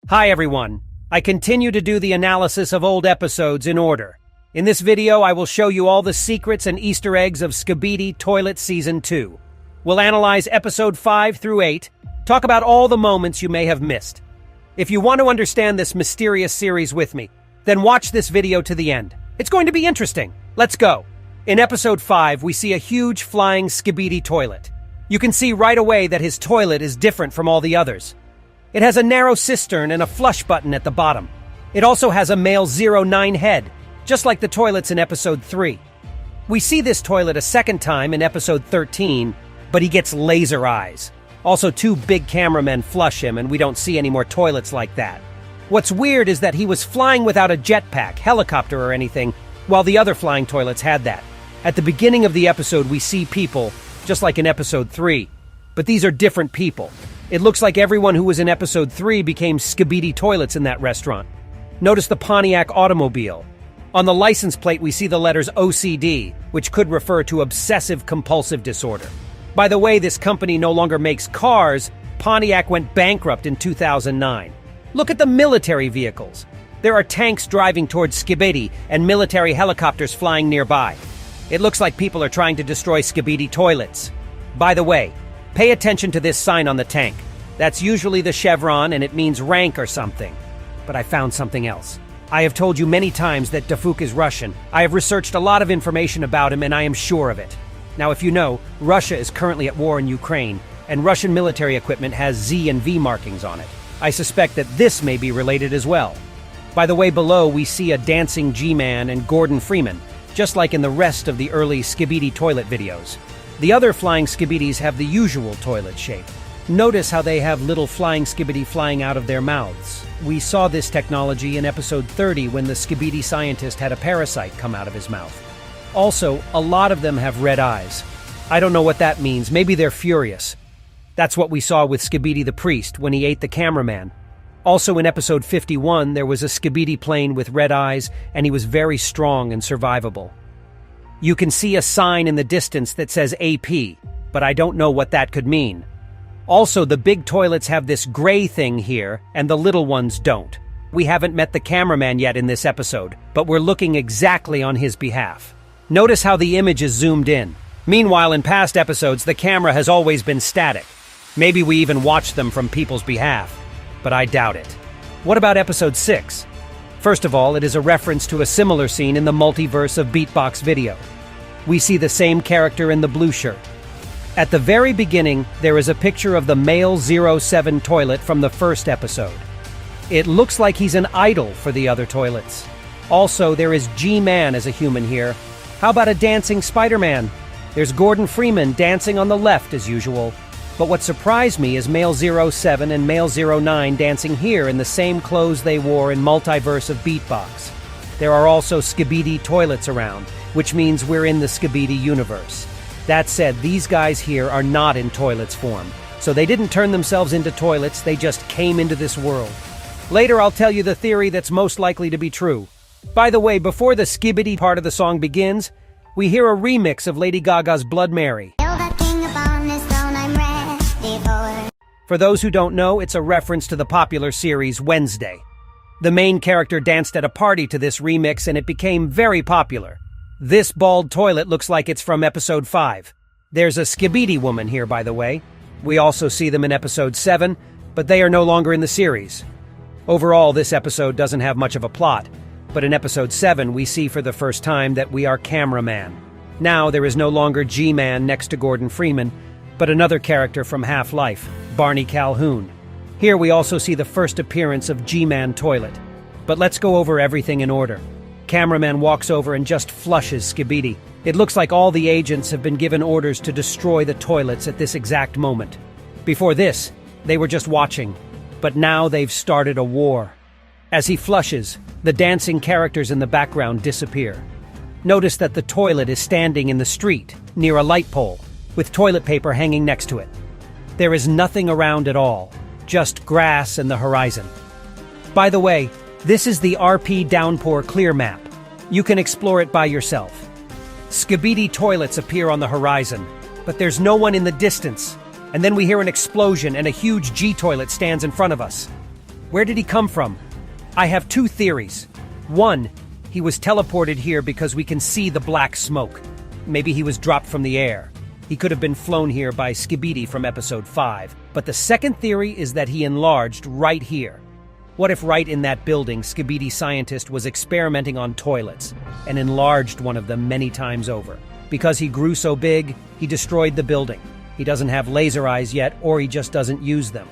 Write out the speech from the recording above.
Hi everyone. I continue to do the analysis of old episodes in order. In this video, I will show you all the secrets and Easter eggs of Skibidi Toilet Season 2. We'll analyze episode 5 through 8, talk about all the moments you may have missed. If you want to understand this mysterious series with me, then watch this video to the end. It's going to be interesting. Let's go. In episode 5, we see a huge flying Skibidi toilet. You can see right away that his toilet is different from all the others. It has a narrow cistern and a flush button at the bottom. It also has a male 09 head, just like the toilets in episode 3. We see this toilet a second time in episode 13, but he gets laser eyes. Also, 2 big cameramen flush him, and we don't see any more toilets like that. What's weird is that he was flying without a jetpack, helicopter, or anything, while the other flying toilets had that. At the beginning of the episode, we see people, just like in episode 3, but these are different people. It looks like everyone who was in episode 3 became Skibidi toilets in that restaurant. Notice the Pontiac automobile. On the license plate, we see the letters OCD, which could refer to obsessive-compulsive disorder. By the way, this company no longer makes cars. Pontiac went bankrupt in 2009. Look at the military vehicles. There are tanks driving towards Skibidi and military helicopters flying nearby. It looks like people are trying to destroy Skibidi toilets. By the way, pay attention to this sign on the tank. That's usually the chevron and it means rank or something. But I found something else. I have told you many times that Dafuk is Russian. I have researched a lot of information about him and I am sure of it. Now, if you know, Russia is currently at war in Ukraine, and Russian military equipment has Z and V markings on it. I suspect that this may be related as well. By the way, below we see a dancing G-Man and Gordon Freeman, just like in the rest of the early Skibidi toilet videos. The other flying Skibidis have the usual toilet shape. Notice how they have little flying Skibidi flying out of their mouths. We saw this technology in episode 30 when the Skibidi scientist had a parasite come out of his mouth. Also, a lot of them have red eyes. I don't know what that means. Maybe they're furious. That's what we saw with Skibidi the priest when he ate the cameraman. Also in episode 51, there was a Skibidi plane with red eyes, and he was very strong and survivable. You can see a sign in the distance that says AP, but I don't know what that could mean. Also, the big toilets have this gray thing here, and the little ones don't. We haven't met the cameraman yet in this episode, but we're looking exactly on his behalf. Notice how the image is zoomed in. Meanwhile, in past episodes, the camera has always been static. Maybe we even watched them from people's behalf, but I doubt it. What about episode 6? First of all, it is a reference to a similar scene in the multiverse of Beatbox video. We see the same character in the blue shirt. At the very beginning, there is a picture of the male 07 toilet from the first episode. It looks like he's an idol for the other toilets. Also, there is G-Man as a human here. How about a dancing Spider-Man? There's Gordon Freeman dancing on the left as usual. But what surprised me is male 07 and male 09 dancing here in the same clothes they wore in Multiverse of Beatbox. There are also Skibidi toilets around, which means we're in the Skibidi universe. That said, these guys here are not in toilets form, so they didn't turn themselves into toilets, they just came into this world. Later I'll tell you the theory that's most likely to be true. By the way, before the Skibidi part of the song begins, we hear a remix of Lady Gaga's Blood Mary. For those who don't know, it's a reference to the popular series Wednesday. The main character danced at a party to this remix and it became very popular. This bald toilet looks like it's from episode 5. There's a Skibidi woman here, by the way. We also see them in episode 7, but they are no longer in the series. Overall, this episode doesn't have much of a plot, but in episode 7 we see for the first time that we are cameraman. Now there is no longer G-Man next to Gordon Freeman, but another character from Half-Life, Barney Calhoun. Here we also see the first appearance of G-Man toilet. But let's go over everything in order. Cameraman walks over and just flushes Skibidi. It looks like all the agents have been given orders to destroy the toilets at this exact moment. Before this, they were just watching, but now they've started a war. As he flushes, the dancing characters in the background disappear. Notice that the toilet is standing in the street, near a light pole, with toilet paper hanging next to it. There is nothing around at all, just grass and the horizon. By the way, this is the RP Downpour Clear map. You can explore it by yourself. Skibidi toilets appear on the horizon, but there's no one in the distance. And then we hear an explosion and a huge G toilet stands in front of us. Where did he come from? I have two theories. One, he was teleported here because we can see the black smoke. Maybe he was dropped from the air. He could have been flown here by Skibidi from episode 5. But the second theory is that he enlarged right here. What if right in that building, Skibidi scientist was experimenting on toilets and enlarged one of them many times over? Because he grew so big, he destroyed the building. He doesn't have laser eyes yet, or he just doesn't use them.